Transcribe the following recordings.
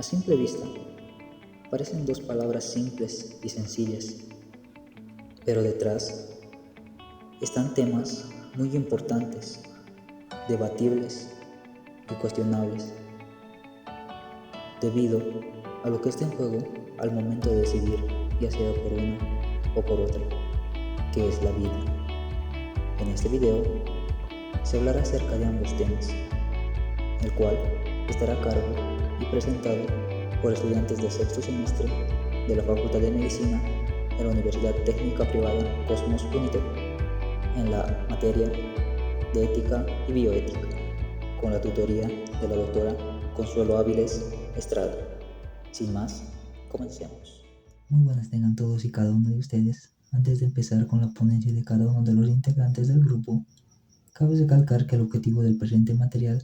A simple vista, parecen dos palabras simples y sencillas, pero detrás están temas muy importantes, debatibles y cuestionables, debido a lo que está en juego al momento de decidir, ya sea por una o por otra, que es la vida. En este video se hablará acerca de ambos temas, el cual estará a cargo y presentado por estudiantes de sexto semestre de la Facultad de Medicina de la Universidad Técnica Privada Cosmos Unitec en la materia de Ética y Bioética, con la tutoría de la doctora Consuelo Áviles Estrada. Sin más, comencemos. Muy buenas tengan todos y cada uno de ustedes. Antes de empezar con la ponencia de cada uno de los integrantes del grupo, cabe recalcar que el objetivo del presente material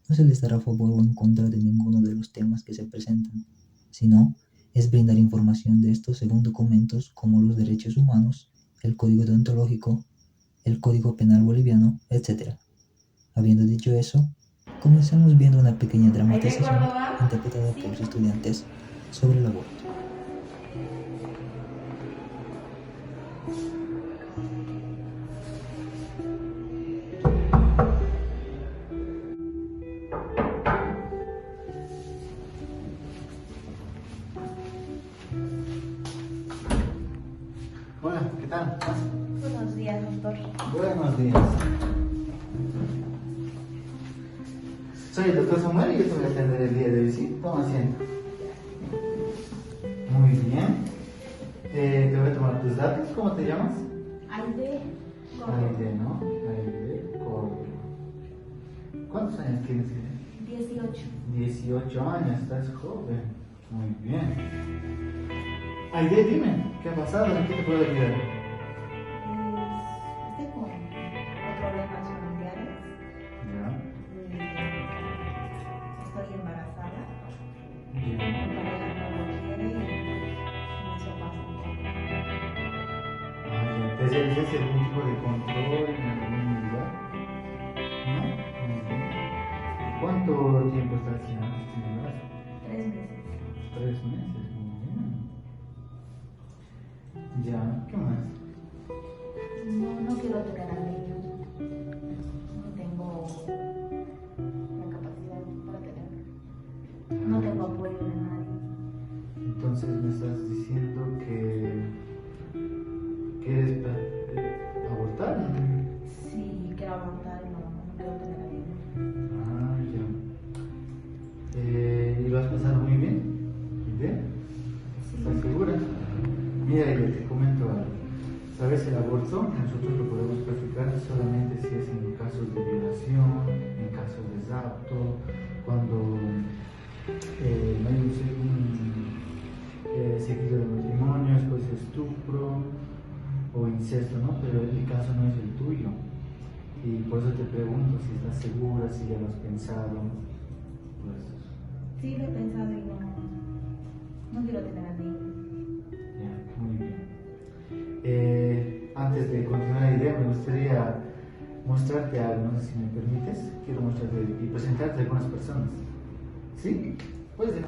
no es el estar a favor o en contra de ninguno de los temas que se presentan, sino es brindar información de estos según documentos como los derechos humanos, el código deontológico, el código penal boliviano, etc. Habiendo dicho eso, comencemos viendo una pequeña dramatización interpretada por los estudiantes sobre el aborto. Hola, ¿qué tal? Buenos días, doctor. Buenos días. Soy el doctor Samuel y yo te voy a atender el día de hoy, ¿sí? Toma asiento. Muy bien. Te voy a tomar tus datos. ¿Cómo te llamas? Aide. Aide, ¿no? Aide Córdoba. ¿Cuántos años tienes? 18. 18 años, estás joven. Muy bien. Aide, dime, ¿qué ha pasado? ¿En qué te puedo ayudar? Estoy con problemas familiares. Ya. Estoy embarazada. Bien. Mi pareja no lo quiere y eso pasa un poco. ¿Te haces algún tipo de control en algún lugar? ¿No? Muy bien. ¿Cuánto tiempo estás ya sin embarazo? 3 meses. 3 meses, muy bien. Ya, ¿qué más? No quiero tener al niño. No tengo la capacidad para tenerlo. No tengo apoyo de nadie. Entonces me estás diciendo que quieres abortar. Si quiero abortar, no quiero tener al niño. Ah, ya. ¿Y lo has pasado muy bien? ¿Bien? Sí. ¿Estás segura? Mira, y te comento algo. ¿Sabes? El aborto nosotros lo podemos practicar solamente si es en casos de violación, en casos de rapto, cuando no hay un seguido de matrimonio, después de estupro o incesto, ¿no? Pero el caso no es el tuyo. Y por eso te pregunto si estás segura, si ya lo has pensado. Pues, Sí, lo he pensado y no quiero tener al niño. ya, muy bien. Antes de continuar la idea, me gustaría mostrarte algo, no sé si me permites. Quiero mostrarte y presentarte a algunas personas. ¿Sí? Puedes ir.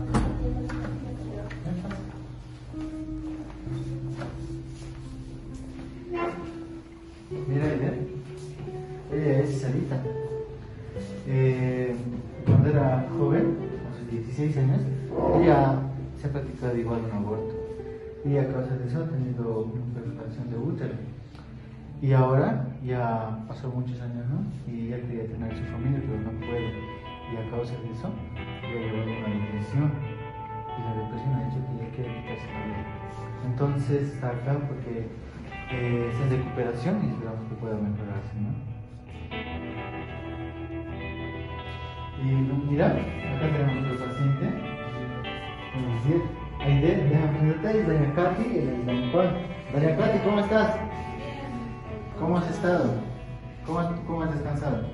Mira, ella es Sarita. Cuando era joven, a sus 16 años, ella se ha practicado igual un aborto. Y a causa de eso ha tenido una perforación de útero. Y ahora ya pasó muchos años, ¿no? Y ella quería tener su familia, pero no puede. Y a causa de eso, le llevó una depresión. Y la depresión ha hecho que ella quiera quitarse la vida. Entonces está acá porque está en recuperación y esperamos que pueda mejorarse, ¿no? Y mira, acá tenemos otro paciente. Buenos días. Aide, déjame presentarte, es doña Katy y el don Juan. Doña Katy, ¿cómo estás? ¿Cómo has estado? ¿Cómo has descansado?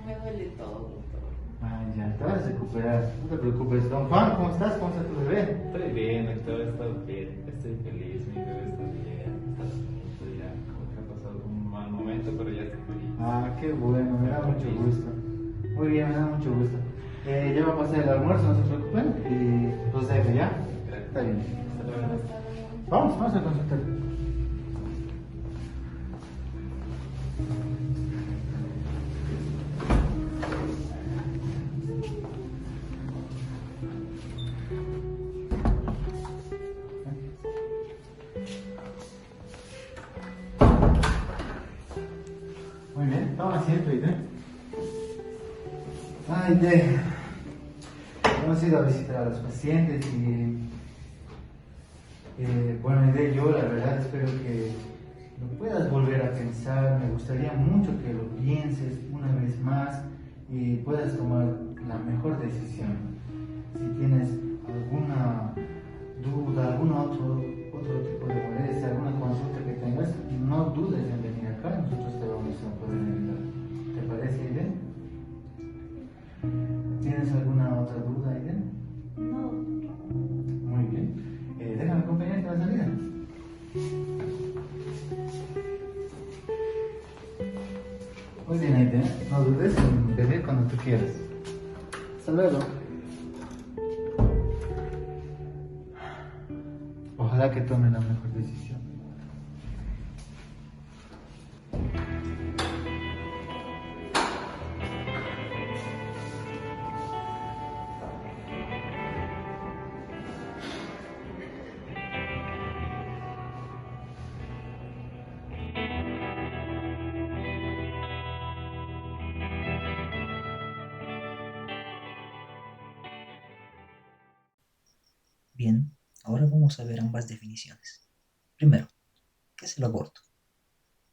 Me duele todo, doctor. Ah, ya, te vas a recuperar, no te preocupes. Don Juan, ¿cómo estás? ¿Cómo está tu bebé? Estoy bien, doctor, estoy feliz, mi bebé está bien, está bonito ya, como que ha pasado un mal momento, pero ya estoy feliz. Ah, qué bueno, me da mucho gusto. Muy bien, me da mucho gusto. Ya va a pasar el almuerzo, no se preocupen. Y los dejo, ¿ya? Está bien. Hasta luego. Vamos al consultorio. Muy bien, toma asiento, Aide. Aide, hemos ido a visitar a los pacientes y bueno, Aide, yo la verdad espero que lo puedas volver a pensar. Me gustaría mucho que lo pienses una vez más y puedas tomar la mejor decisión. Si tienes alguna duda, otro tipo de molestia, alguna consulta que tengas, no dudes en venir acá, nosotros te vamos a poder ayudar. ¿Te parece, Aiden? ¿Tienes alguna otra duda, Aiden? No. Muy bien. Déjame acompañarte a la salida. Muy bien, Aiden. No dudes en venir cuando tú quieras. Hasta luego. Ojalá que tome la mejor decisión. Bien, ahora vamos a ver ambas definiciones. Primero, ¿qué es el aborto?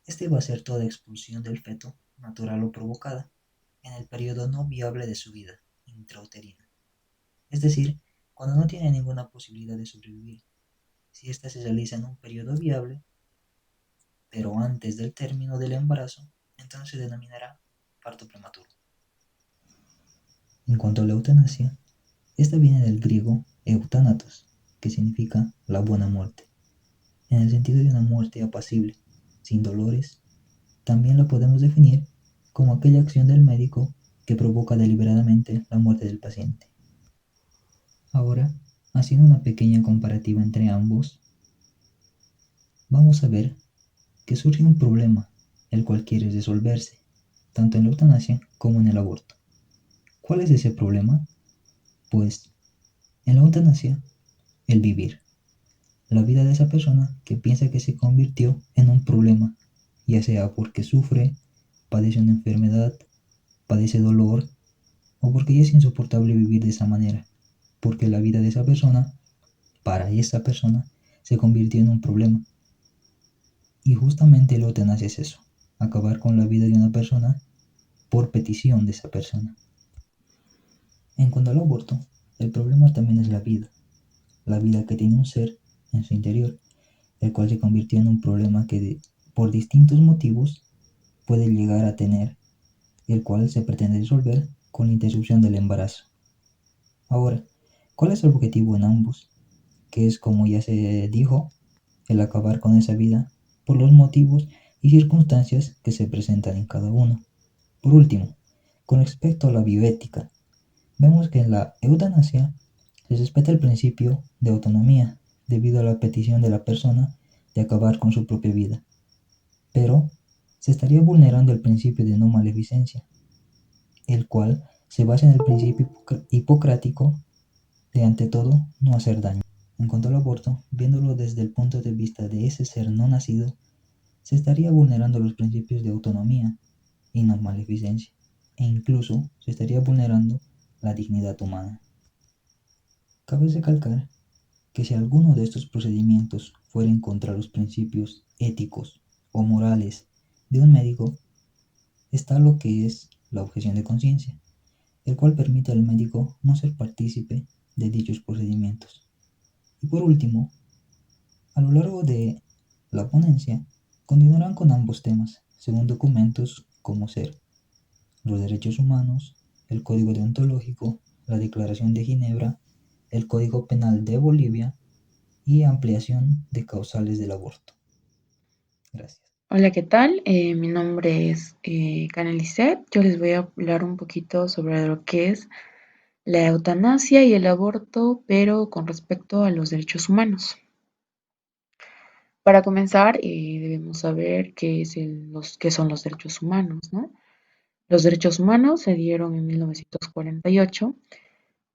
Este va a ser toda expulsión del feto, natural o provocada, en el periodo no viable de su vida intrauterina. Es decir, cuando no tiene ninguna posibilidad de sobrevivir. Si ésta se realiza en un periodo viable, pero antes del término del embarazo, entonces se denominará parto prematuro. En cuanto a la eutanasia, esta viene del griego eutanatos, que significa la buena muerte, en el sentido de una muerte apacible, sin dolores. También la podemos definir como aquella acción del médico que provoca deliberadamente la muerte del paciente. Ahora, haciendo una pequeña comparativa entre ambos, vamos a ver que surge un problema, el cual quiere resolverse, tanto en la eutanasia como en el aborto. ¿Cuál es ese problema? Pues, en la eutanasia, el vivir. La vida de esa persona que piensa que se convirtió en un problema, ya sea porque sufre, padece una enfermedad, padece dolor, o porque ya es insoportable vivir de esa manera, porque la vida de esa persona, para esa persona, se convirtió en un problema. Y justamente la eutanasia es eso, acabar con la vida de una persona por petición de esa persona. En cuanto al aborto, el problema también es la vida que tiene un ser en su interior, el cual se convirtió en un problema que por distintos motivos puede llegar a tener, el cual se pretende resolver con la interrupción del embarazo. Ahora, ¿cuál es el objetivo en ambos? Que es, como ya se dijo, el acabar con esa vida por los motivos y circunstancias que se presentan en cada uno. Por último, con respecto a la bioética, vemos que en la eutanasia se respeta el principio de autonomía debido a la petición de la persona de acabar con su propia vida, pero se estaría vulnerando el principio de no maleficencia, el cual se basa en el principio hipocrático de ante todo no hacer daño. En cuanto al aborto, viéndolo desde el punto de vista de ese ser no nacido, se estaría vulnerando los principios de autonomía y no maleficencia, e incluso se estaría vulnerando la dignidad humana. Cabe recalcar que si alguno de estos procedimientos fueren contra los principios éticos o morales de un médico, está lo que es la objeción de conciencia, el cual permite al médico no ser partícipe de dichos procedimientos. Y por último, a lo largo de la ponencia, continuarán con ambos temas, según documentos como ser los derechos humanos, el Código Deontológico, la Declaración de Ginebra, el Código Penal de Bolivia y ampliación de causales del aborto. Gracias. Hola, ¿qué tal? Mi nombre es Karen Lisset. Yo les voy a hablar un poquito sobre lo que es la eutanasia y el aborto, pero con respecto a los derechos humanos. Para comenzar, debemos saber qué son los derechos humanos, ¿no? Los derechos humanos se dieron en 1948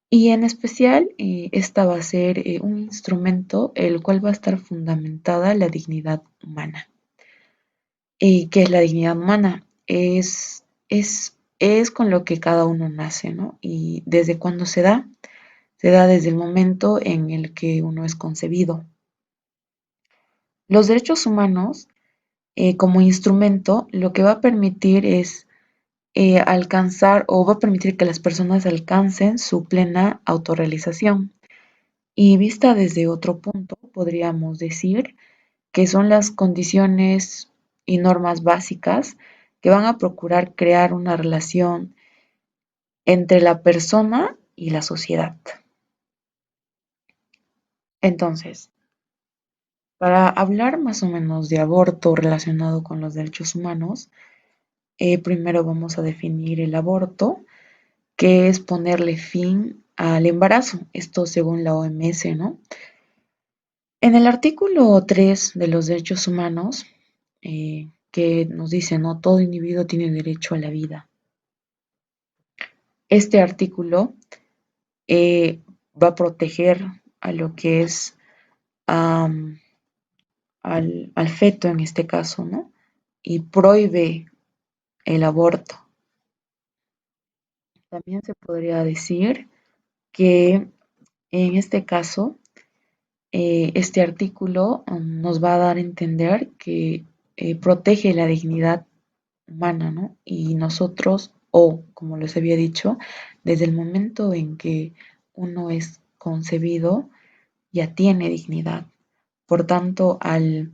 y en especial esta va a ser un instrumento el cual va a estar fundamentada la dignidad humana. ¿Y qué es la dignidad humana? Es con lo que cada uno nace, ¿no? Y desde cuándo se da desde el momento en el que uno es concebido. Los derechos humanos, como instrumento, lo que va a permitir es alcanzar o va a permitir que las personas alcancen su plena autorrealización. Y vista desde otro punto, podríamos decir que son las condiciones y normas básicas que van a procurar crear una relación entre la persona y la sociedad. Entonces, para hablar más o menos de aborto relacionado con los derechos humanos, primero vamos a definir el aborto, que es ponerle fin al embarazo, esto según la OMS, ¿no? En el artículo 3 de los derechos humanos, que nos dice, ¿no? Todo individuo tiene derecho a la vida. Este artículo va a proteger a lo que es al feto en este caso, ¿no? Y prohíbe el aborto. También se podría decir que en este caso, este artículo nos va a dar a entender que protege la dignidad humana, ¿no? Y nosotros, o como les había dicho, desde el momento en que uno es concebido, ya tiene dignidad. Por tanto, al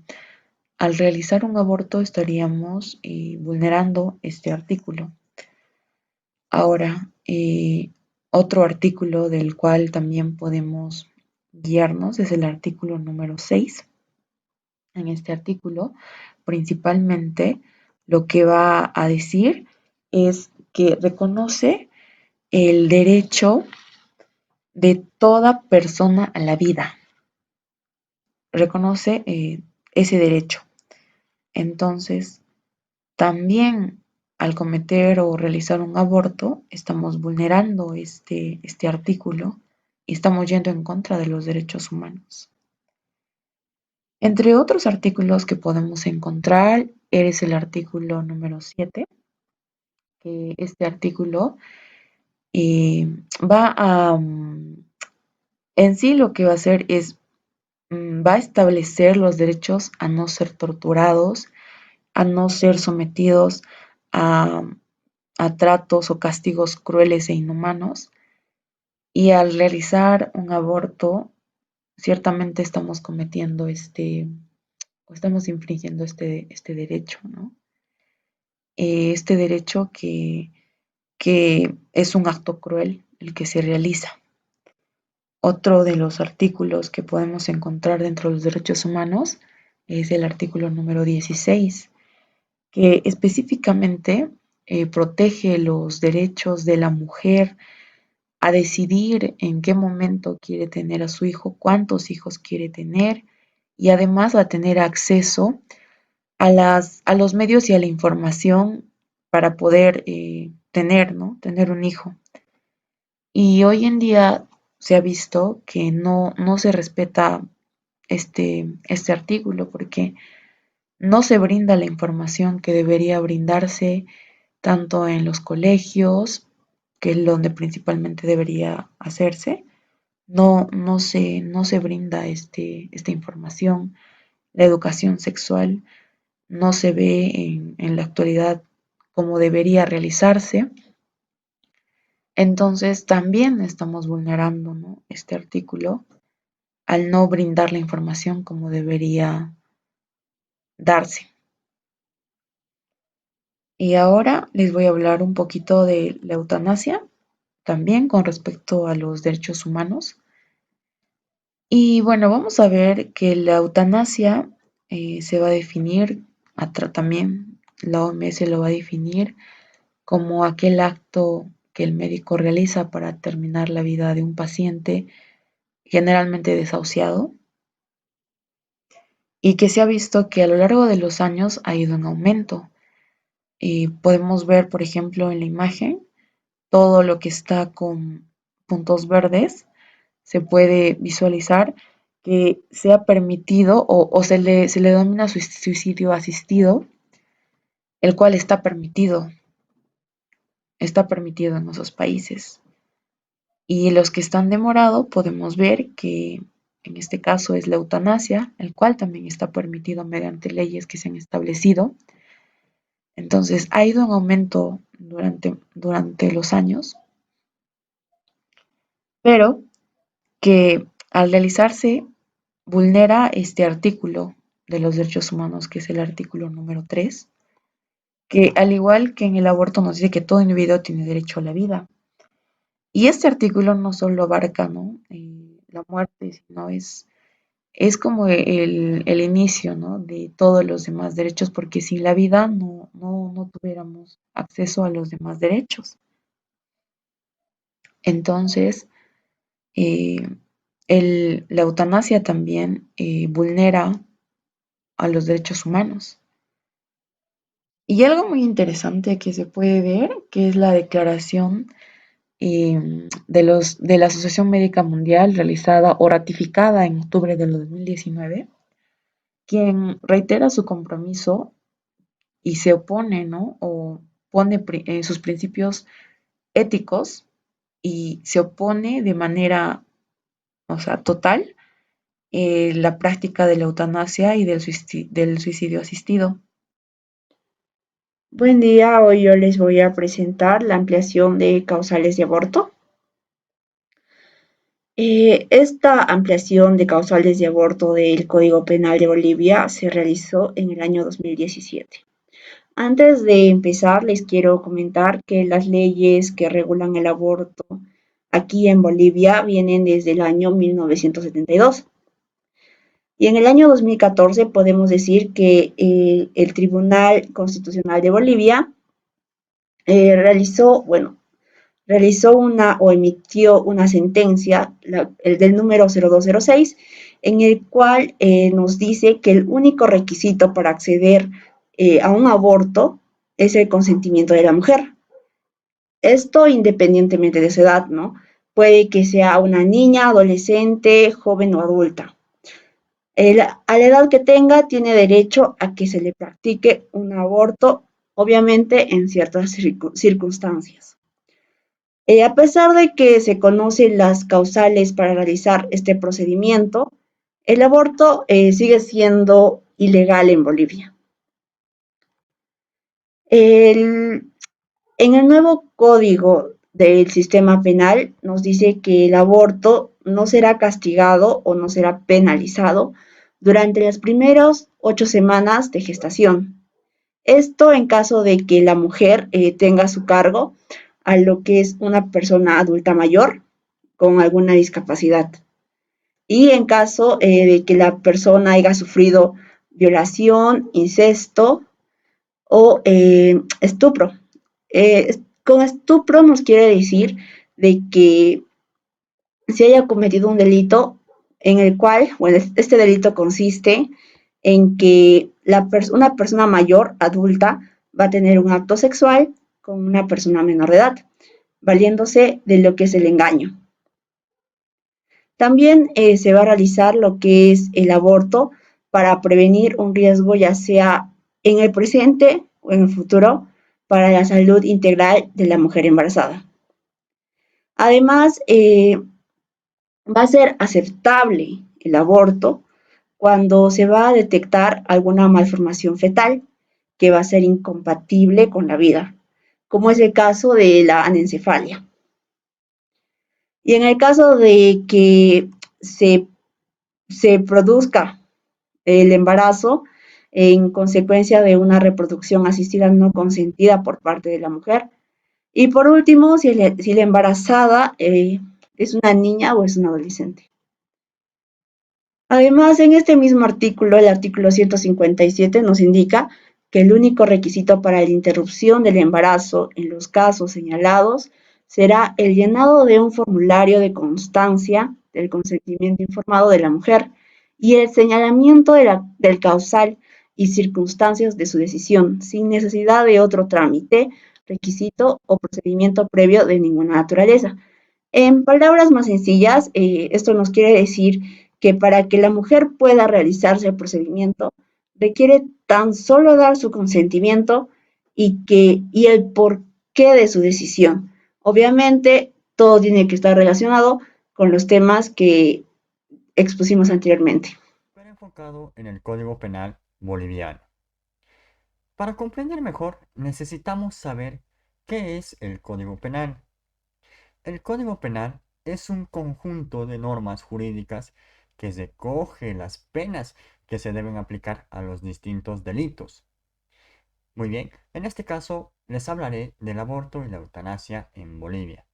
realizar un aborto estaríamos vulnerando este artículo. Ahora, otro artículo del cual también podemos guiarnos es el artículo número 6. En este artículo, principalmente, lo que va a decir es que reconoce el derecho de toda persona a la vida. Reconoce ese derecho. Entonces, también al cometer o realizar un aborto, estamos vulnerando este artículo y estamos yendo en contra de los derechos humanos. Entre otros artículos que podemos encontrar, es el artículo número 7, que este artículo va a, en sí lo que va a hacer es, va a establecer los derechos a no ser torturados, a no ser sometidos a, a tratos o castigos crueles e inhumanos. Y al realizar un aborto, ciertamente estamos cometiendo o estamos infringiendo este derecho, ¿no? Este derecho que es un acto cruel el que se realiza. Otro de los artículos que podemos encontrar dentro de los derechos humanos es el artículo número 16, que específicamente protege los derechos de la mujer a decidir en qué momento quiere tener a su hijo, cuántos hijos quiere tener y además a tener acceso a los medios y a la información para poder tener un hijo. Y hoy en día se ha visto que no se respeta este artículo porque no se brinda la información que debería brindarse tanto en los colegios, que es donde principalmente debería hacerse, no se brinda esta información. La educación sexual no se ve en la actualidad como debería realizarse. Entonces también estamos vulnerando, ¿no? Este artículo al no brindar la información como debería darse. Y ahora les voy a hablar un poquito de la eutanasia, también con respecto a los derechos humanos. Y bueno, vamos a ver que la eutanasia se va a definir, también la OMS lo va a definir como aquel acto que el médico realiza para terminar la vida de un paciente generalmente desahuciado y que se ha visto que a lo largo de los años ha ido en aumento. Podemos ver, por ejemplo, en la imagen, todo lo que está con puntos verdes, se puede visualizar que se ha permitido o se le denomina suicidio asistido, el cual está permitido en esos países. Y los que están de morado podemos ver que en este caso es la eutanasia, el cual también está permitido mediante leyes que se han establecido. Entonces ha ido en aumento durante los años, pero que al realizarse vulnera este artículo de los derechos humanos, que es el artículo número 3, que al igual que en el aborto nos dice que todo individuo tiene derecho a la vida. Y este artículo no solo abarca, ¿no? La muerte, sino es como el inicio, ¿no? De todos los demás derechos, porque sin la vida no tuviéramos acceso a los demás derechos. Entonces, eh, la eutanasia también vulnera a los derechos humanos. Y algo muy interesante que se puede ver, que es la declaración de la Asociación Médica Mundial realizada o ratificada en octubre del 2019, quien reitera su compromiso y se opone, ¿no? O pone sus principios éticos y se opone de manera, o sea, total, la práctica de la eutanasia y del suicidio asistido. Buen día, hoy yo les voy a presentar la ampliación de causales de aborto. Esta ampliación de causales de aborto del Código Penal de Bolivia se realizó en el año 2017. Antes de empezar, les quiero comentar que las leyes que regulan el aborto aquí en Bolivia vienen desde el año 1972. Y en el año 2014 podemos decir que el Tribunal Constitucional de Bolivia realizó o emitió una sentencia, el del número 0206, en el cual nos dice que el único requisito para acceder a un aborto es el consentimiento de la mujer. Esto independientemente de su edad, ¿no? Puede que sea una niña, adolescente, joven o adulta. A la edad que tenga, tiene derecho a que se le practique un aborto, obviamente en ciertas circunstancias. A pesar de que se conocen las causales para realizar este procedimiento, el aborto sigue siendo ilegal en Bolivia. En el nuevo código del sistema penal nos dice que el aborto no será castigado o no será penalizado durante las primeras 8 semanas de gestación. Esto en caso de que la mujer tenga a su cargo a lo que es una persona adulta mayor con alguna discapacidad. Y en caso de que la persona haya sufrido violación, incesto o estupro. Con estupro nos quiere decir de que se haya cometido un delito en el cual, bueno, este delito consiste en que una persona mayor, adulta, va a tener un acto sexual con una persona menor de edad, valiéndose de lo que es el engaño. También se va a realizar lo que es el aborto para prevenir un riesgo ya sea en el presente o en el futuro para la salud integral de la mujer embarazada. Además, va a ser aceptable el aborto cuando se va a detectar alguna malformación fetal que va a ser incompatible con la vida, como es el caso de la anencefalia. Y en el caso de que se produzca el embarazo en consecuencia de una reproducción asistida no consentida por parte de la mujer. Y por último, si la embarazada es una niña o es un adolescente. Además, en este mismo artículo, el artículo 157 nos indica que el único requisito para la interrupción del embarazo en los casos señalados será el llenado de un formulario de constancia del consentimiento informado de la mujer y el señalamiento del causal y circunstancias de su decisión, sin necesidad de otro trámite, requisito o procedimiento previo de ninguna naturaleza. En palabras más sencillas, esto nos quiere decir que para que la mujer pueda realizarse el procedimiento, requiere tan solo dar su consentimiento y el porqué de su decisión. Obviamente, todo tiene que estar relacionado con los temas que expusimos anteriormente. Pero enfocado en el Código Penal boliviano. Para comprender mejor, necesitamos saber qué es el Código Penal. El Código Penal es un conjunto de normas jurídicas que recoge las penas que se deben aplicar a los distintos delitos. Muy bien, en este caso les hablaré del aborto y la eutanasia en Bolivia,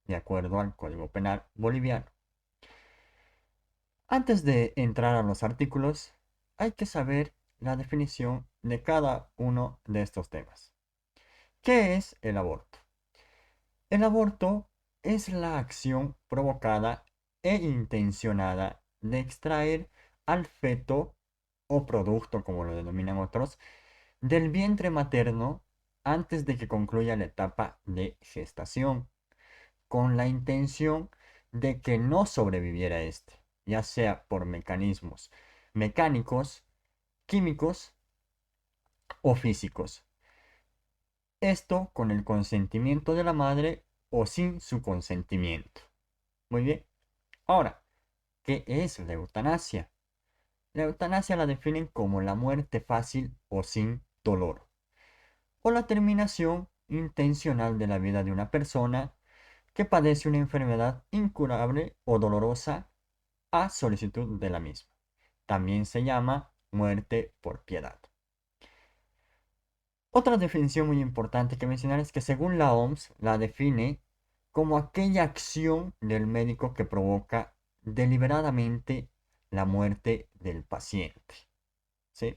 de acuerdo al Código Penal boliviano. Antes de entrar a los artículos, hay que saber la definición de cada uno de estos temas. ¿Qué es el aborto? El aborto es la acción provocada e intencionada de extraer al feto o producto, como lo denominan otros, del vientre materno antes de que concluya la etapa de gestación, con la intención de que no sobreviviera este, ya sea por mecanismos mecánicos, químicos o físicos. Esto con el consentimiento de la madre o sin su consentimiento. Muy bien. Ahora, ¿qué es la eutanasia? La eutanasia la definen como la muerte fácil o sin dolor, o la terminación intencional de la vida de una persona que padece una enfermedad incurable o dolorosa a solicitud de la misma. También se llama muerte por piedad. Otra definición muy importante que mencionar es que según la OMS la define como aquella acción del médico que provoca deliberadamente la muerte del paciente. ¿Sí?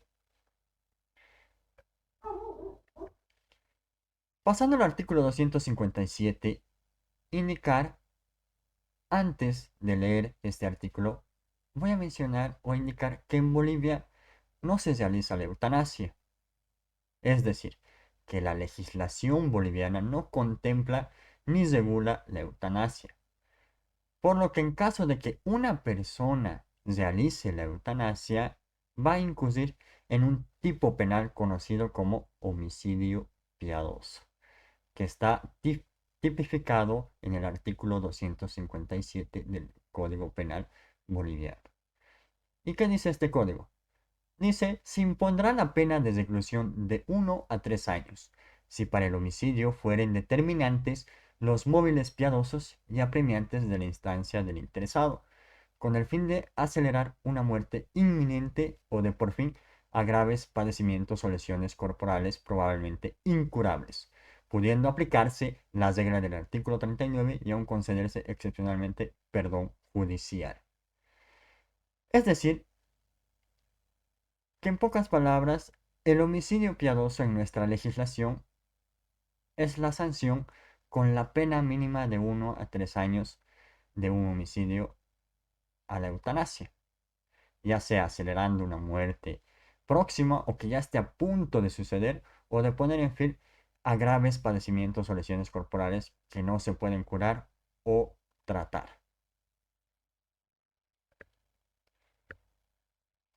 Pasando al artículo 257, indicar, antes de leer este artículo, voy a mencionar o indicar que en Bolivia no se realiza la eutanasia. Es decir, que la legislación boliviana no contempla ni regula la eutanasia. Por lo que en caso de que una persona realice la eutanasia, va a incurrir en un tipo penal conocido como homicidio piadoso, que está tipificado en el artículo 257 del Código Penal boliviano. ¿Y qué dice este código? Dice, se impondrá la pena de reclusión de 1 a 3 años, si para el homicidio fueren determinantes los móviles piadosos y apremiantes de la instancia del interesado, con el fin de acelerar una muerte inminente o de por fin a graves padecimientos o lesiones corporales probablemente incurables, pudiendo aplicarse la regla del artículo 39 y aún concederse excepcionalmente perdón judicial. Es decir, que en pocas palabras, el homicidio piadoso en nuestra legislación es la sanción con la pena mínima de 1 a 3 años de un homicidio a la eutanasia, ya sea acelerando una muerte próxima o que ya esté a punto de suceder o de poner en fin a graves padecimientos o lesiones corporales que no se pueden curar o tratar.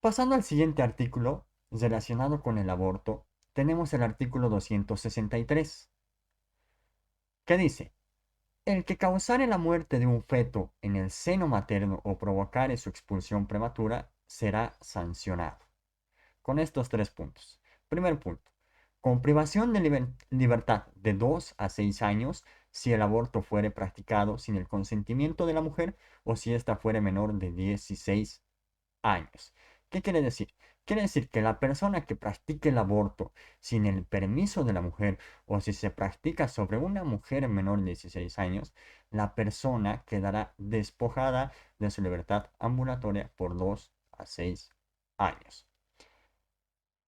Pasando al siguiente artículo relacionado con el aborto, tenemos el artículo 263, que dice, el que causare la muerte de un feto en el seno materno o provocare su expulsión prematura será sancionado. Con estos 3 puntos. Primer punto, con privación de libertad de 2 a 6 años si el aborto fuere practicado sin el consentimiento de la mujer o si ésta fuere menor de 16 años. ¿Qué quiere decir? Quiere decir que la persona que practique el aborto sin el permiso de la mujer o si se practica sobre una mujer menor de 16 años, la persona quedará despojada de su libertad ambulatoria por 2 a 6 años.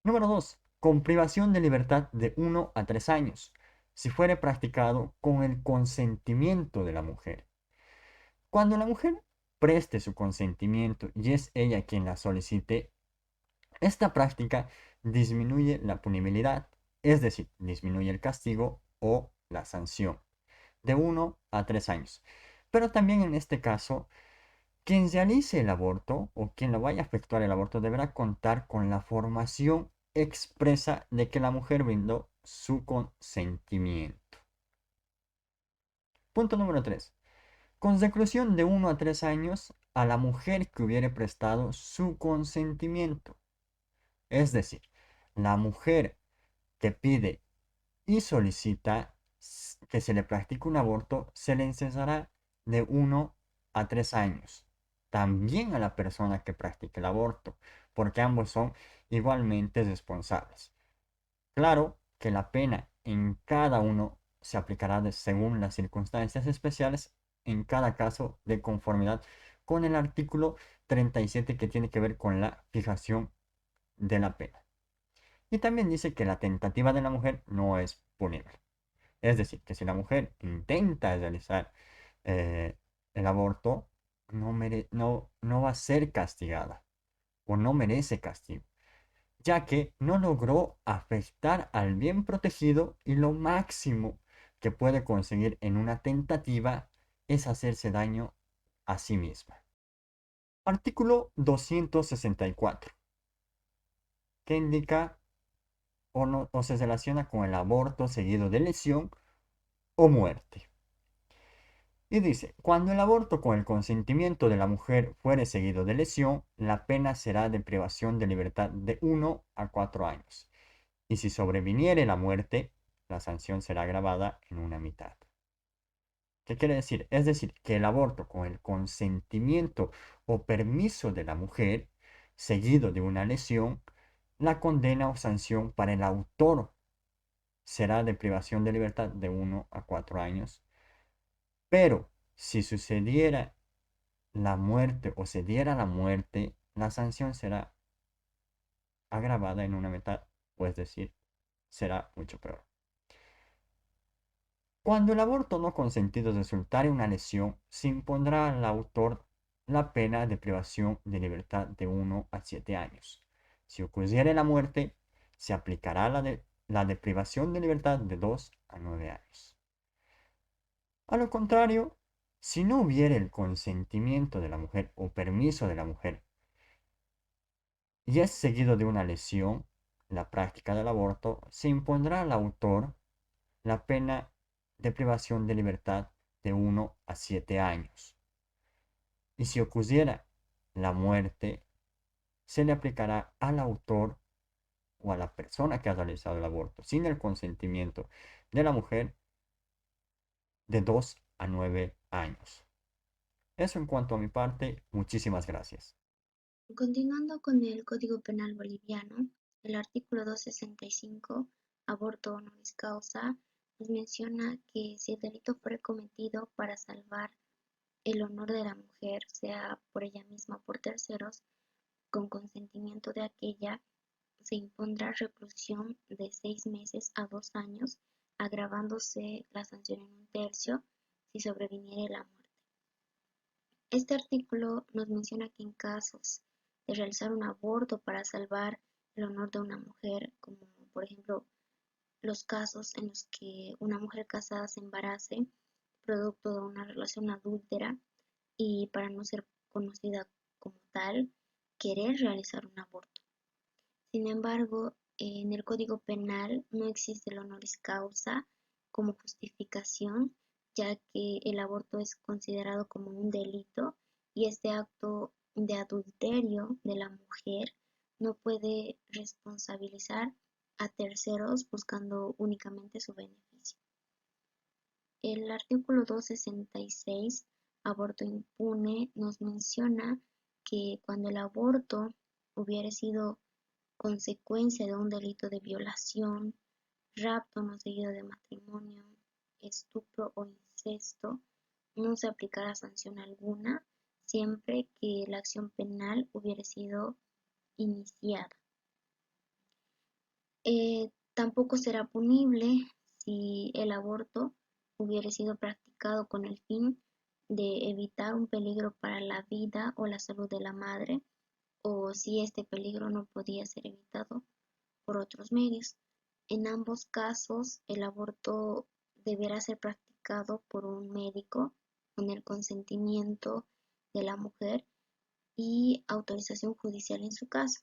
Número 2. Con privación de libertad de 1 a 3 años. si fuere practicado con el consentimiento de la mujer. Cuando la mujer preste su consentimiento y es ella quien la solicite, esta práctica disminuye la punibilidad, es decir, disminuye el castigo o la sanción de 1 a 3 años. Pero también en este caso, quien realice el aborto o quien lo vaya a efectuar el aborto deberá contar con la formación expresa de que la mujer brindó su consentimiento. Punto número 3. Con reclusión de 1 a 3 años a la mujer que hubiere prestado su consentimiento. Es decir, la mujer que pide y solicita que se le practique un aborto se le encerrará de 1 a 3 años. También a la persona que practique el aborto, porque ambos son igualmente responsables. Claro que la pena en cada uno se aplicará según las circunstancias especiales, en cada caso de conformidad con el artículo 37 que tiene que ver con la fijación de la pena. Y también dice que la tentativa de la mujer no es punible. Es decir, que si la mujer intenta realizar eh, el aborto, no va a ser castigada o no merece castigo, ya que no logró afectar al bien protegido y lo máximo que puede conseguir en una tentativa es hacerse daño a sí misma. Artículo 264, que indica o se relaciona con el aborto seguido de lesión o muerte. Y dice, cuando el aborto con el consentimiento de la mujer fuere seguido de lesión, la pena será de privación de libertad de 1 a 4 años. Y si sobreviniere la muerte, la sanción será agravada en una mitad. ¿Qué quiere decir? Es decir, que el aborto con el consentimiento o permiso de la mujer, seguido de una lesión, la condena o sanción para el autor será de privación de libertad de 1 a 4 años. Pero si sucediera la muerte o se diera la muerte, la sanción será agravada en una mitad, o es decir, será mucho peor. Cuando el aborto no consentido resultare una lesión, se impondrá al autor la pena de privación de libertad de 1 a 7 años. Si ocurriere la muerte, se aplicará la de privación de libertad de 2 a 9 años. A lo contrario, si no hubiere el consentimiento de la mujer o permiso de la mujer y es seguido de una lesión, la práctica del aborto, se impondrá al autor la pena de privación de libertad de 1 a 7 años. Y si ocurriera la muerte, se le aplicará al autor o a la persona que ha realizado el aborto sin el consentimiento de la mujer de 2 a 9 años. Eso en cuanto a mi parte, muchísimas gracias. Continuando con el Código Penal boliviano, el artículo 265, aborto honoris causa, nos menciona que si el delito fuera cometido para salvar el honor de la mujer, sea por ella misma o por terceros, con consentimiento de aquella, se impondrá reclusión de 6 meses a 2 años, agravándose la sanción en un tercio si sobreviniere la muerte. Este artículo nos menciona que en casos de realizar un aborto para salvar el honor de una mujer, como por ejemplo los casos en los que una mujer casada se embarace producto de una relación adúltera y para no ser conocida como tal, querer realizar un aborto. Sin embargo, en el Código Penal no existe el honoris causa como justificación, ya que el aborto es considerado como un delito y este acto de adulterio de la mujer no puede responsabilizar a terceros buscando únicamente su beneficio. El artículo 266, aborto impune, nos menciona que cuando el aborto hubiera sido consecuencia de un delito de violación, rapto no seguido de matrimonio, estupro o incesto, no se aplicará sanción alguna siempre que la acción penal hubiera sido iniciada. Tampoco será punible si el aborto hubiera sido practicado con el fin de evitar un peligro para la vida o la salud de la madre, o si este peligro no podía ser evitado por otros medios. En ambos casos, el aborto deberá ser practicado por un médico con el consentimiento de la mujer y autorización judicial en su caso.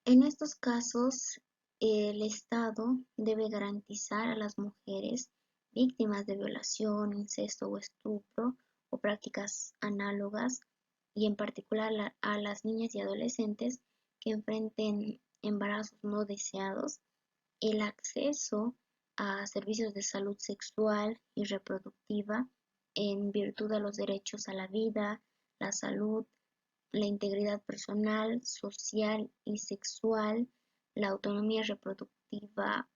En estos casos, el Estado debe garantizar a las mujeres víctimas de violación, incesto o estupro o prácticas análogas, y en particular a las niñas y adolescentes que enfrenten embarazos no deseados, el acceso a servicios de salud sexual y reproductiva en virtud de los derechos a la vida, la salud, la integridad personal, social y sexual, la autonomía reproductiva,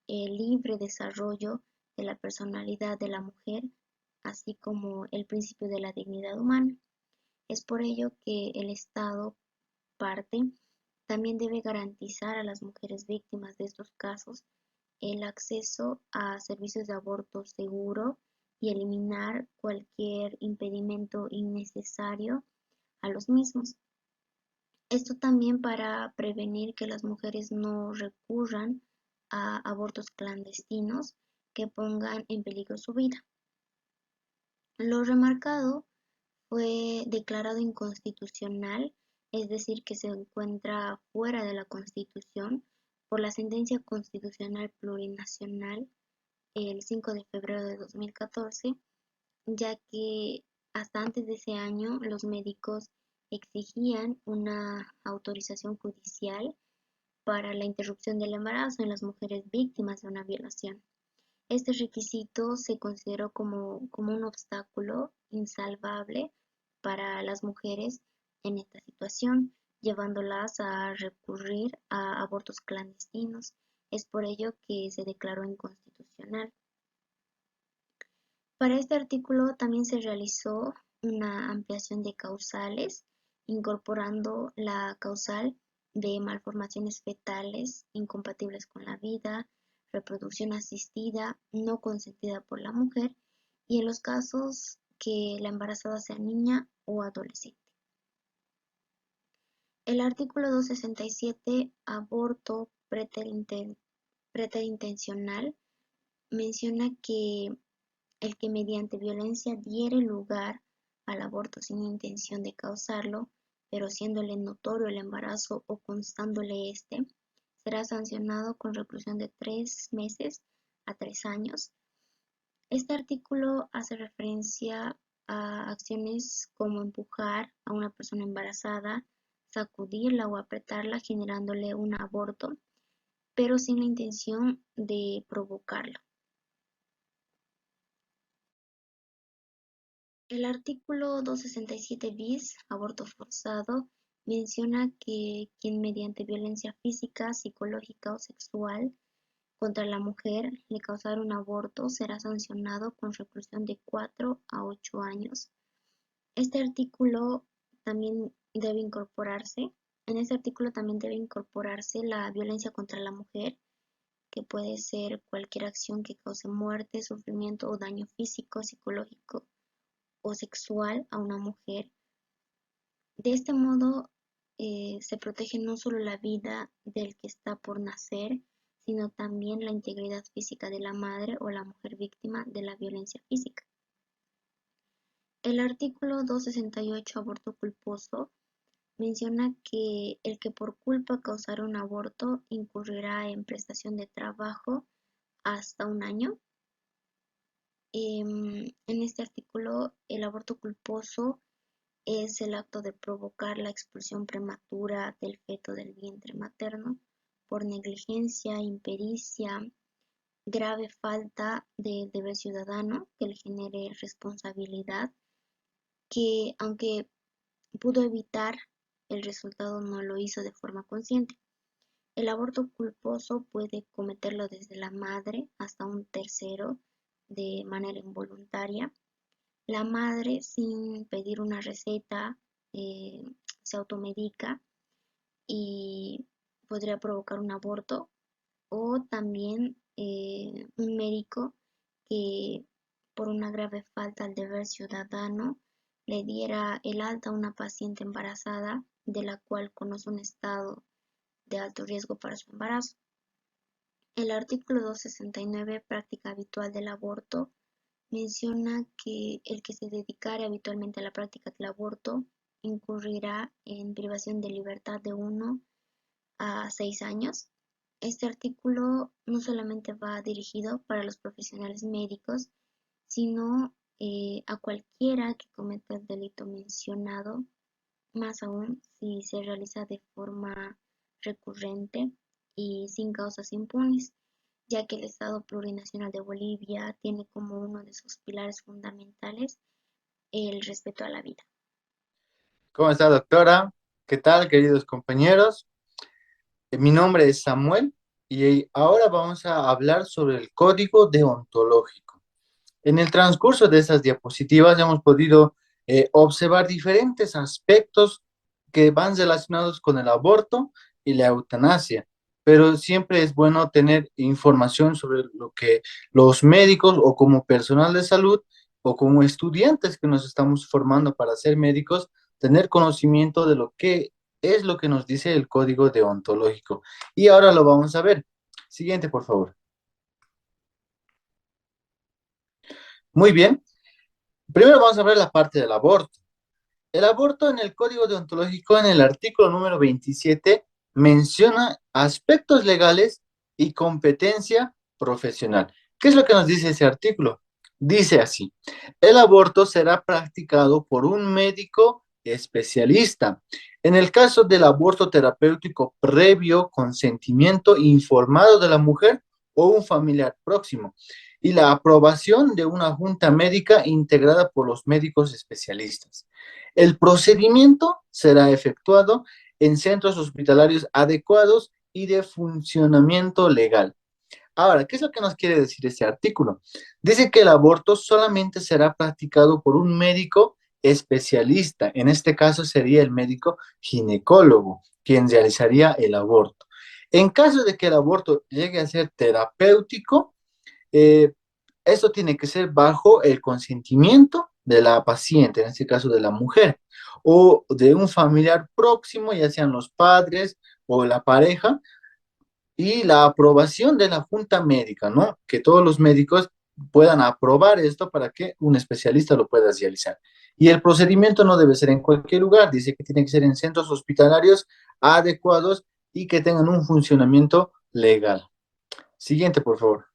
el libre desarrollo de la personalidad de la mujer, así como el principio de la dignidad humana. Es por ello que el Estado parte también debe garantizar a las mujeres víctimas de estos casos el acceso a servicios de aborto seguro y eliminar cualquier impedimento innecesario a los mismos. Esto también para prevenir que las mujeres no recurran a abortos clandestinos que pongan en peligro su vida. Lo remarcado fue declarado inconstitucional, es decir, que se encuentra fuera de la Constitución por la Sentencia Constitucional Plurinacional el 5 de febrero de 2014, ya que hasta antes de ese año los médicos exigían una autorización judicial para la interrupción del embarazo en las mujeres víctimas de una violación. Este requisito se consideró como un obstáculo insalvable para las mujeres en esta situación, llevándolas a recurrir a abortos clandestinos. Es por ello que se declaró inconstitucional. Para este artículo también se realizó una ampliación de causales, incorporando la causal de malformaciones fetales incompatibles con la vida, reproducción asistida no consentida por la mujer, y en los casos que la embarazada sea niña o adolescente. El artículo 267, aborto preterintencional, menciona que el que mediante violencia diere lugar al aborto sin intención de causarlo, pero siéndole notorio el embarazo o constándole este, será sancionado con reclusión de 3 meses a 3 años. Este artículo hace referencia a acciones como empujar a una persona embarazada, sacudirla o apretarla generándole un aborto, pero sin la intención de provocarlo. El artículo 267 bis, aborto forzado, menciona que quien mediante violencia física, psicológica o sexual contra la mujer le causara un aborto será sancionado con reclusión de 4 a 8 años. Este artículo también debe incorporarse, en este artículo también debe incorporarse la violencia contra la mujer, que puede ser cualquier acción que cause muerte, sufrimiento o daño físico, psicológico o sexual a una mujer. De este modo se protege no solo la vida del que está por nacer, sino también la integridad física de la madre o la mujer víctima de la violencia física. El artículo 268, aborto culposo, menciona que el que por culpa causara un aborto incurrirá en prestación de trabajo hasta 1 año. En este artículo, el aborto culposo es el acto de provocar la expulsión prematura del feto del vientre materno por negligencia, impericia, grave falta de deber ciudadano que le genere responsabilidad, que aunque pudo evitar, el resultado no lo hizo de forma consciente. El aborto culposo puede cometerlo desde la madre hasta un tercero de manera involuntaria. La madre, sin pedir una receta, se automedica y podría provocar un aborto, o también un médico que por una grave falta al deber ciudadano le diera el alta a una paciente embarazada de la cual conoce un estado de alto riesgo para su embarazo. El artículo 269, práctica habitual del aborto, menciona que el que se dedicare habitualmente a la práctica del aborto incurrirá en privación de libertad de 1 a 6 años. Este artículo no solamente va dirigido para los profesionales médicos, sino a cualquiera que cometa el delito mencionado, más aún si se realiza de forma recurrente y sin causas impunes, ya que el Estado Plurinacional de Bolivia tiene como uno de sus pilares fundamentales el respeto a la vida. ¿Cómo está, doctora? ¿Qué tal, queridos compañeros? Mi nombre es Samuel y ahora vamos a hablar sobre el código deontológico. En el transcurso de estas diapositivas hemos podido observar diferentes aspectos que van relacionados con el aborto y la eutanasia, pero siempre es bueno tener información sobre lo que los médicos o como personal de salud o como estudiantes que nos estamos formando para ser médicos, tener conocimiento de lo que es lo que nos dice el código deontológico. Y ahora lo vamos a ver. Siguiente, por favor. Muy bien. Primero vamos a ver la parte del aborto. El aborto en el Código Deontológico, en el artículo número 27, menciona aspectos legales y competencia profesional. ¿Qué es lo que nos dice ese artículo? Dice así: el aborto será practicado por un médico especialista. En el caso del aborto terapéutico previo consentimiento informado de la mujer o un familiar próximo y la aprobación de una junta médica integrada por los médicos especialistas. El procedimiento será efectuado en centros hospitalarios adecuados y de funcionamiento legal. Ahora, ¿qué es lo que nos quiere decir este artículo? Dice que el aborto solamente será practicado por un médico especialista. En este caso sería el médico ginecólogo quien realizaría el aborto. En caso de que el aborto llegue a ser terapéutico, eh, esto tiene que ser bajo el consentimiento de la paciente, en este caso de la mujer, o de un familiar próximo, ya sean los padres o la pareja, y la aprobación de la junta médica, ¿no? Que todos los médicos puedan aprobar esto para que un especialista lo pueda realizar. Y el procedimiento no debe ser en cualquier lugar, dice que tiene que ser en centros hospitalarios adecuados y que tengan un funcionamiento legal. Siguiente, por favor.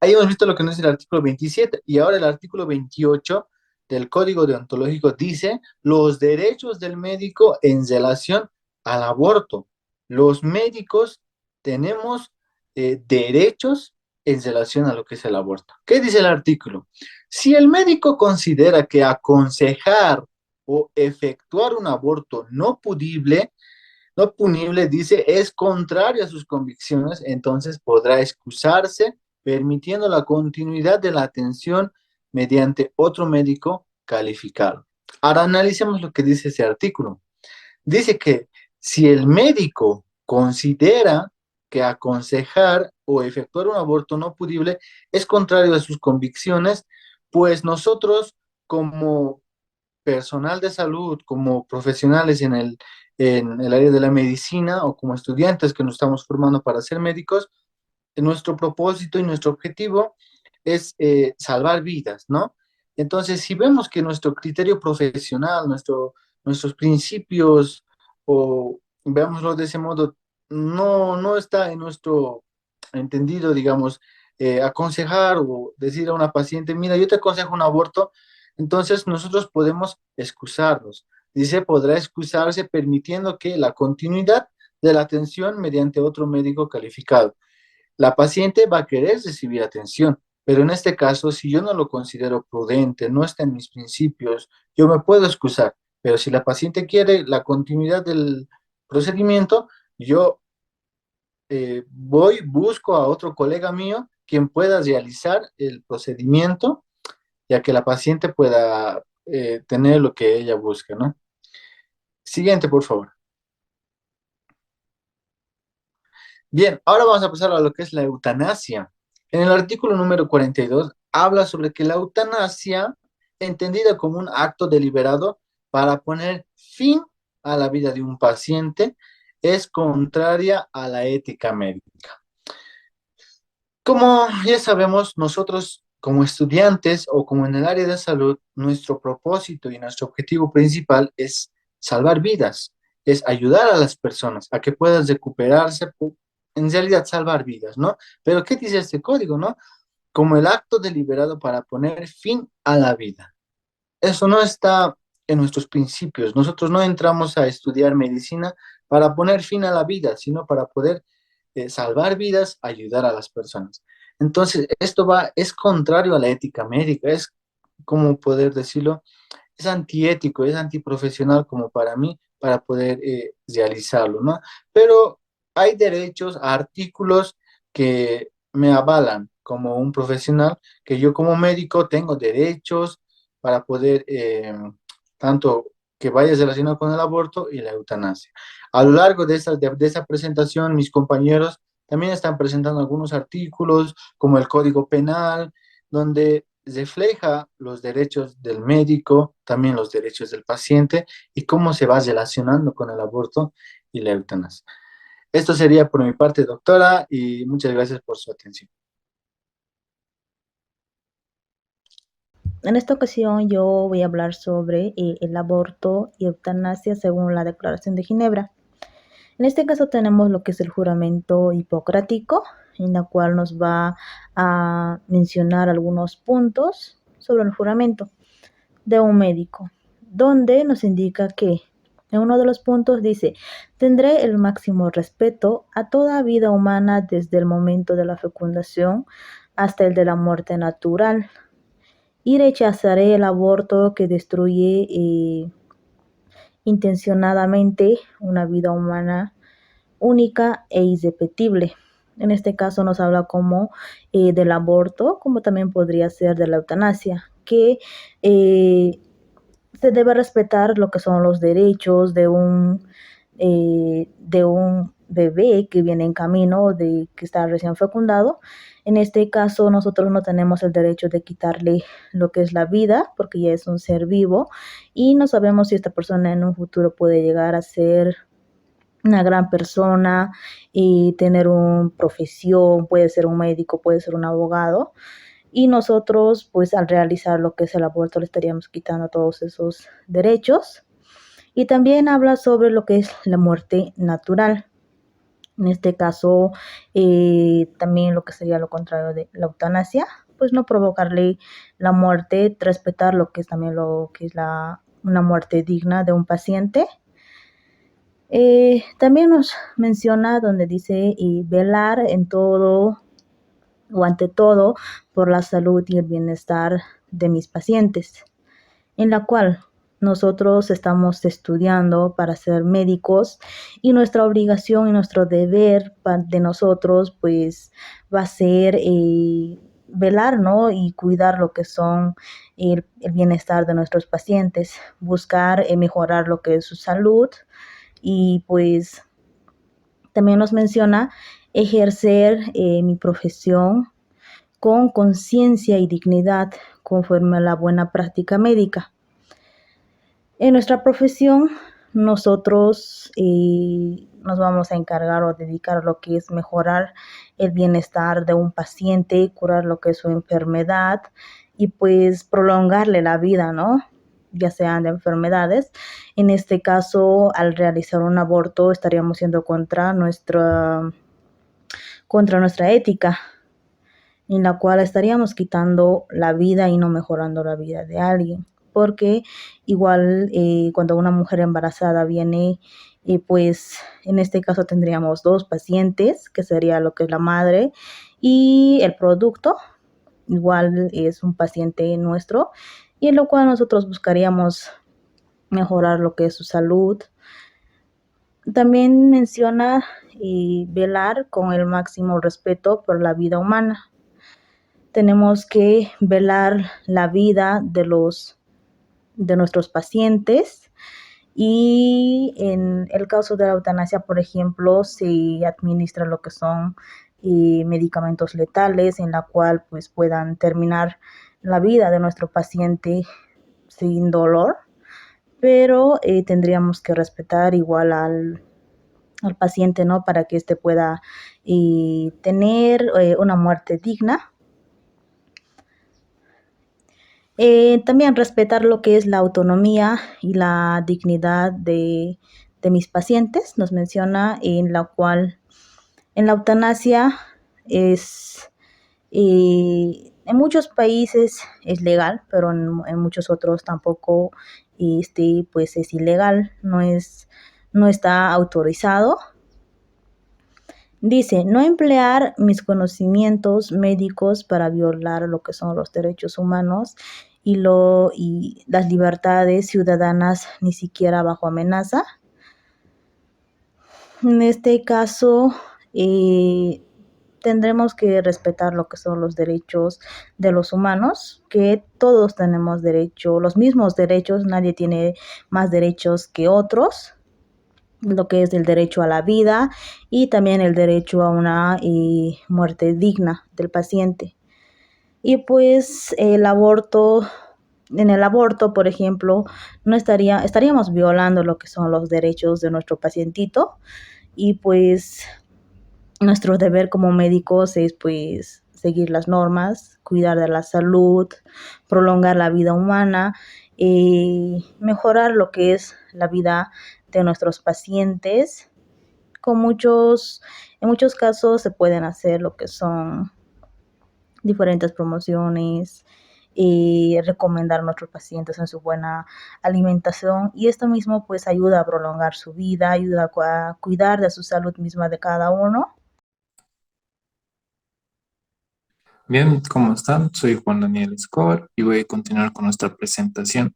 Ahí hemos visto lo que nos dice el artículo 27 y ahora el artículo 28 del Código Deontológico dice los derechos del médico en relación al aborto. Los médicos tenemos derechos en relación a lo que es el aborto. ¿Qué dice el artículo? Si el médico considera que aconsejar o efectuar un aborto no punible, dice, es contrario a sus convicciones, entonces podrá excusarse permitiendo la continuidad de la atención mediante otro médico calificado. Ahora analicemos lo que dice ese artículo. Dice que si el médico considera que aconsejar o efectuar un aborto no pudible es contrario a sus convicciones, pues nosotros como personal de salud, como profesionales en el área de la medicina o como estudiantes que nos estamos formando para ser médicos, nuestro propósito y nuestro objetivo es salvar vidas, ¿no? Entonces, si vemos que nuestro criterio profesional, nuestros principios, o veámoslo de ese modo, no está en nuestro entendido, digamos, aconsejar o decir a una paciente, mira, yo te aconsejo un aborto, entonces nosotros podemos excusarnos. Dice, podrá excusarse permitiendo que la continuidad de la atención mediante otro médico calificado. La paciente va a querer recibir atención, pero en este caso, si yo no lo considero prudente, no está en mis principios, yo me puedo excusar, pero si la paciente quiere la continuidad del procedimiento, yo busco a otro colega mío quien pueda realizar el procedimiento, ya que la paciente pueda tener lo que ella busca, ¿no? Siguiente, por favor. Bien, ahora vamos a pasar a lo que es la eutanasia. En el artículo número 42 habla sobre que la eutanasia, entendida como un acto deliberado para poner fin a la vida de un paciente, es contraria a la ética médica. Como ya sabemos, nosotros como estudiantes o como en el área de salud, nuestro propósito y nuestro objetivo principal es salvar vidas, es ayudar a las personas a que puedan recuperarse, en realidad salvar vidas, ¿no? Pero ¿qué dice este código, no? Como el acto deliberado para poner fin a la vida. Eso no está en nuestros principios. Nosotros no entramos a estudiar medicina para poner fin a la vida, sino para poder salvar vidas, ayudar a las personas. Entonces, es contrario a la ética médica, es como poder decirlo, es antiético, es antiprofesional como para mí, para poder realizarlo, ¿no? Pero hay derechos, artículos que me avalan como un profesional, que yo como médico tengo derechos para poder, tanto que vaya relacionado con el aborto y la eutanasia. A lo largo de esa presentación, mis compañeros también están presentando algunos artículos, como el Código Penal, donde refleja los derechos del médico, también los derechos del paciente y cómo se va relacionando con el aborto y la eutanasia. Esto sería por mi parte, doctora, y muchas gracias por su atención. En esta ocasión yo voy a hablar sobre el aborto y eutanasia según la Declaración de Ginebra. En este caso tenemos lo que es el juramento hipocrático, en la cual nos va a mencionar algunos puntos sobre el juramento de un médico, donde nos indica que en uno de los puntos dice: tendré el máximo respeto a toda vida humana desde el momento de la fecundación hasta el de la muerte natural, y rechazaré el aborto que destruye intencionadamente una vida humana única e irrepetible. En este caso nos habla como del aborto, como también podría ser de la eutanasia, que se debe respetar lo que son los derechos de un bebé que viene en camino, que está recién fecundado. En este caso nosotros no tenemos el derecho de quitarle lo que es la vida, porque ya es un ser vivo y no sabemos si esta persona en un futuro puede llegar a ser una gran persona y tener una profesión, puede ser un médico, puede ser un abogado. Y nosotros, pues al realizar lo que es el aborto, le estaríamos quitando todos esos derechos. Y también habla sobre lo que es la muerte natural. En este caso, también lo que sería lo contrario de la eutanasia, pues no provocarle la muerte, respetar lo que es también lo que es una muerte digna de un paciente. También nos menciona donde dice velar en todo o ante todo por la salud y el bienestar de mis pacientes, en la cual nosotros estamos estudiando para ser médicos y nuestra obligación y nuestro deber de nosotros pues va a ser velar, ¿no? Y cuidar lo que son el bienestar de nuestros pacientes, buscar mejorar lo que es su salud y pues también nos menciona ejercer mi profesión con conciencia y dignidad conforme a la buena práctica médica. En nuestra profesión nosotros nos vamos a encargar o dedicar a lo que es mejorar el bienestar de un paciente, curar lo que es su enfermedad y pues prolongarle la vida, ¿no? Ya sean de enfermedades. En este caso, al realizar un aborto estaríamos siendo contra nuestra ética, en la cual estaríamos quitando la vida y no mejorando la vida de alguien. Porque igual cuando una mujer embarazada viene, pues en este caso tendríamos dos pacientes, que sería lo que es la madre y el producto, igual es un paciente nuestro, y en lo cual nosotros buscaríamos mejorar lo que es su salud. También menciona velar con el máximo respeto por la vida humana. Tenemos que velar la vida de nuestros pacientes Y en el caso de la eutanasia, por ejemplo, se administra lo que son medicamentos letales en la cual pues puedan terminar la vida de nuestro paciente sin dolor, pero tendríamos que respetar igual al paciente, ¿no? Para que éste pueda tener una muerte digna. También respetar lo que es la autonomía y la dignidad de mis pacientes. Nos menciona en la cual en la eutanasia es, en muchos países es legal, pero en muchos otros tampoco, pues es ilegal, no está autorizado. Dice, no emplear mis conocimientos médicos para violar lo que son los derechos humanos y las libertades ciudadanas, ni siquiera bajo amenaza. En este caso, tendremos que respetar lo que son los derechos de los humanos, que todos tenemos derecho, los mismos derechos, nadie tiene más derechos que otros, lo que es el derecho a la vida y también el derecho a una muerte digna del paciente. Y pues en el aborto, por ejemplo, estaríamos violando lo que son los derechos de nuestro pacientito, y pues nuestro deber como médicos es pues seguir las normas, cuidar de la salud, prolongar la vida humana, mejorar lo que es la vida de nuestros pacientes. En muchos casos se pueden hacer lo que son diferentes promociones, recomendar a nuestros pacientes en su buena alimentación, y esto mismo pues ayuda a prolongar su vida, ayuda a cuidar de su salud misma de cada uno. Bien, ¿cómo están? Soy Juan Daniel Escobar y voy a continuar con nuestra presentación.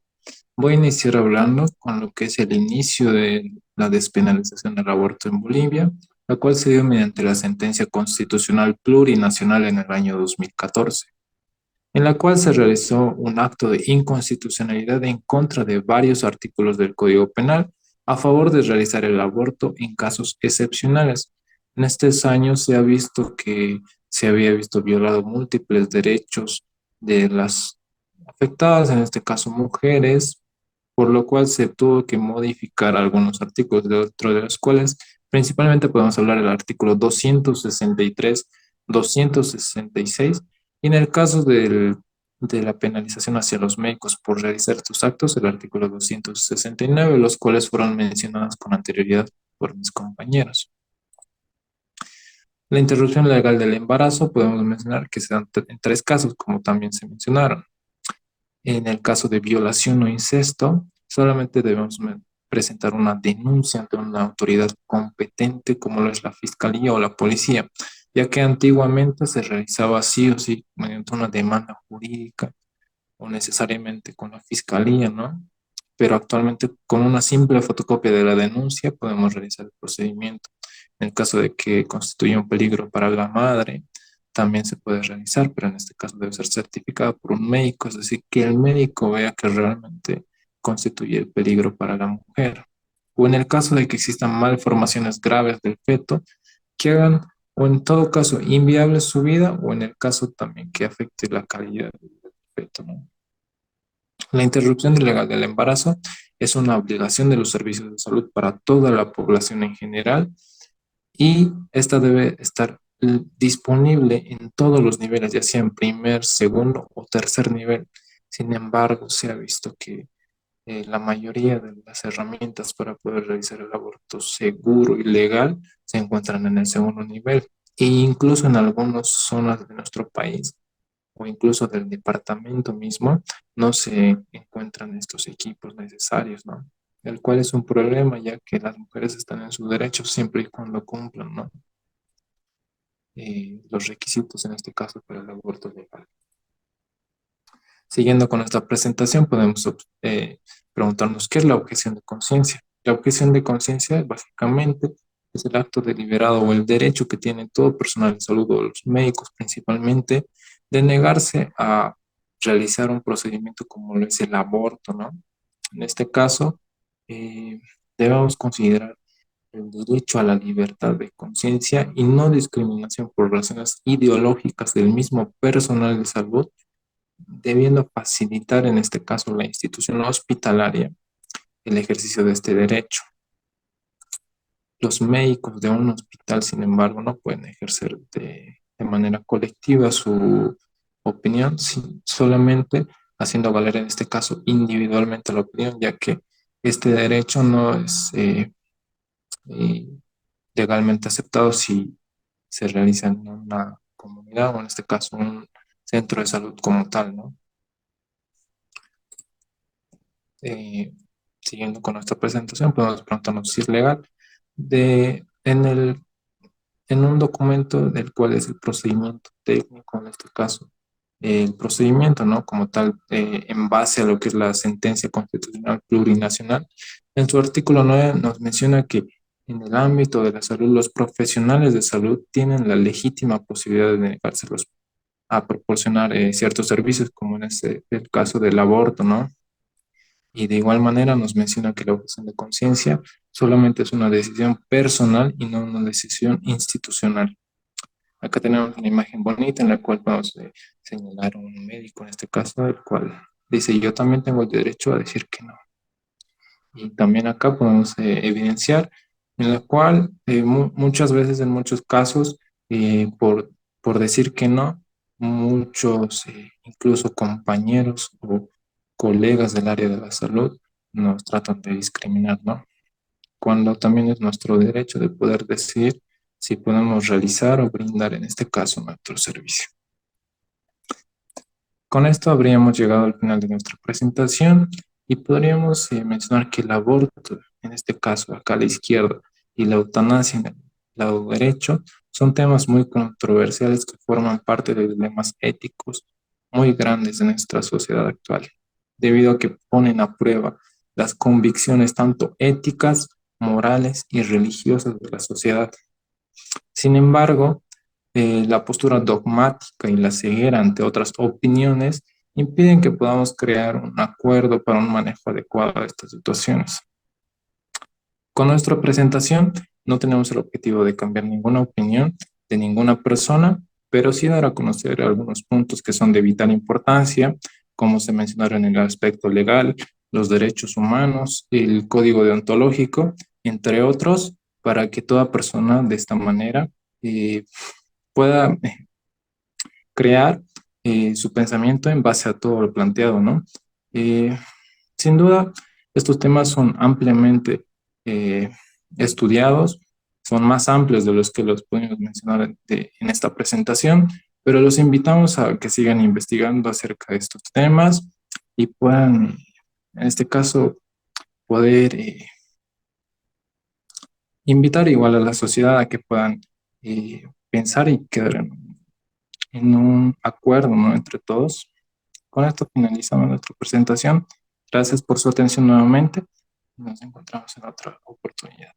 Voy a iniciar hablando con lo que es el inicio de la despenalización del aborto en Bolivia, la cual se dio mediante la sentencia constitucional plurinacional en el año 2014, en la cual se realizó un acto de inconstitucionalidad en contra de varios artículos del Código Penal a favor de realizar el aborto en casos excepcionales. En estos años se ha visto que se había visto violado múltiples derechos de las afectadas, en este caso mujeres, por lo cual se tuvo que modificar algunos artículos, dentro de los cuales principalmente podemos hablar del artículo 263, 266, y en el caso de la penalización hacia los médicos por realizar estos actos, el artículo 269, los cuales fueron mencionados con anterioridad por mis compañeros. La interrupción legal del embarazo podemos mencionar que se dan en tres casos, como también se mencionaron. En el caso de violación o incesto, solamente debemos presentar una denuncia ante una autoridad competente como lo es la fiscalía o la policía, ya que antiguamente se realizaba sí o sí mediante una demanda jurídica o necesariamente con la fiscalía, ¿no? Pero actualmente con una simple fotocopia de la denuncia podemos realizar el procedimiento. En el caso de que constituya un peligro para la madre, también se puede realizar, pero en este caso debe ser certificado por un médico, es decir, que el médico vea que realmente constituye el peligro para la mujer. O en el caso de que existan malformaciones graves del feto, que hagan, o en todo caso, inviable su vida, o en el caso también que afecte la calidad del feto, ¿no? La interrupción ilegal del embarazo es una obligación de los servicios de salud para toda la población en general, y esta debe estar disponible en todos los niveles, ya sea en primer, segundo o tercer nivel. Sin embargo, se ha visto que la mayoría de las herramientas para poder realizar el aborto seguro y legal se encuentran en el segundo nivel, e incluso en algunas zonas de nuestro país o incluso del departamento mismo no se encuentran estos equipos necesarios, ¿no? El cual es un problema, ya que las mujeres están en sus derechos siempre y cuando cumplan, ¿no? Los requisitos, en este caso, para el aborto legal. Siguiendo con nuestra presentación, podemos preguntarnos qué es la objeción de conciencia. La objeción de conciencia básicamente es el acto deliberado o el derecho que tiene todo personal de salud o los médicos principalmente de negarse a realizar un procedimiento como lo es el aborto, ¿no? En este caso, eh, debemos considerar el derecho a la libertad de conciencia y no discriminación por razones ideológicas del mismo personal de salud, debiendo facilitar en este caso la institución hospitalaria el ejercicio de este derecho. Los médicos de un hospital, sin embargo, no pueden ejercer de manera colectiva su opinión, solamente haciendo valer en este caso individualmente la opinión, ya que este derecho no es eh, legalmente aceptado si se realiza en una comunidad o en este caso un centro de salud como tal, ¿no? Eh, Siguiendo con nuestra presentación, podemos preguntarnos si es legal. En un documento del cual es el procedimiento técnico, en este caso, el procedimiento, ¿no? Como tal, en base a lo que es la sentencia constitucional plurinacional, en su artículo 9 nos menciona que en el ámbito de la salud, los profesionales de salud tienen la legítima posibilidad de negárselos a proporcionar ciertos servicios, como en el caso del aborto, ¿no? Y de igual manera nos menciona que la objeción de conciencia solamente es una decisión personal y no una decisión institucional. Acá tenemos una imagen bonita en la cual podemos señalar a un médico, en este caso, el cual dice, yo también tengo el derecho a decir que no. Y también acá podemos evidenciar en la cual muchas veces, en muchos casos, por decir que no, muchos, incluso compañeros o colegas del área de la salud, nos tratan de discriminar, ¿no? Cuando también es nuestro derecho de poder decidir si podemos realizar o brindar, en este caso, nuestro servicio. Con esto habríamos llegado al final de nuestra presentación y podríamos mencionar que el aborto, en este caso acá a la izquierda, y la eutanasia en el lado derecho, son temas muy controversiales que forman parte de dilemas éticos muy grandes de nuestra sociedad actual, debido a que ponen a prueba las convicciones tanto éticas, morales y religiosas de la sociedad. Sin embargo, la postura dogmática y la ceguera ante otras opiniones impiden que podamos crear un acuerdo para un manejo adecuado de estas situaciones. Con nuestra presentación no tenemos el objetivo de cambiar ninguna opinión de ninguna persona, pero sí dar a conocer algunos puntos que son de vital importancia, como se mencionaron en el aspecto legal, los derechos humanos, el código deontológico, entre otros, para que toda persona de esta manera eh, pueda crear su pensamiento en base a todo lo planteado, ¿no? Eh, Sin duda, estos temas son ampliamente eh, estudiados, son más amplios de los que los pudimos mencionar en esta presentación, pero los invitamos a que sigan investigando acerca de estos temas y puedan, en este caso, poder invitar igual a la sociedad a que puedan pensar y quedar en un acuerdo, ¿no? Entre todos. Con esto finalizamos nuestra presentación. Gracias por su atención nuevamente. Nos encontramos en otra oportunidad.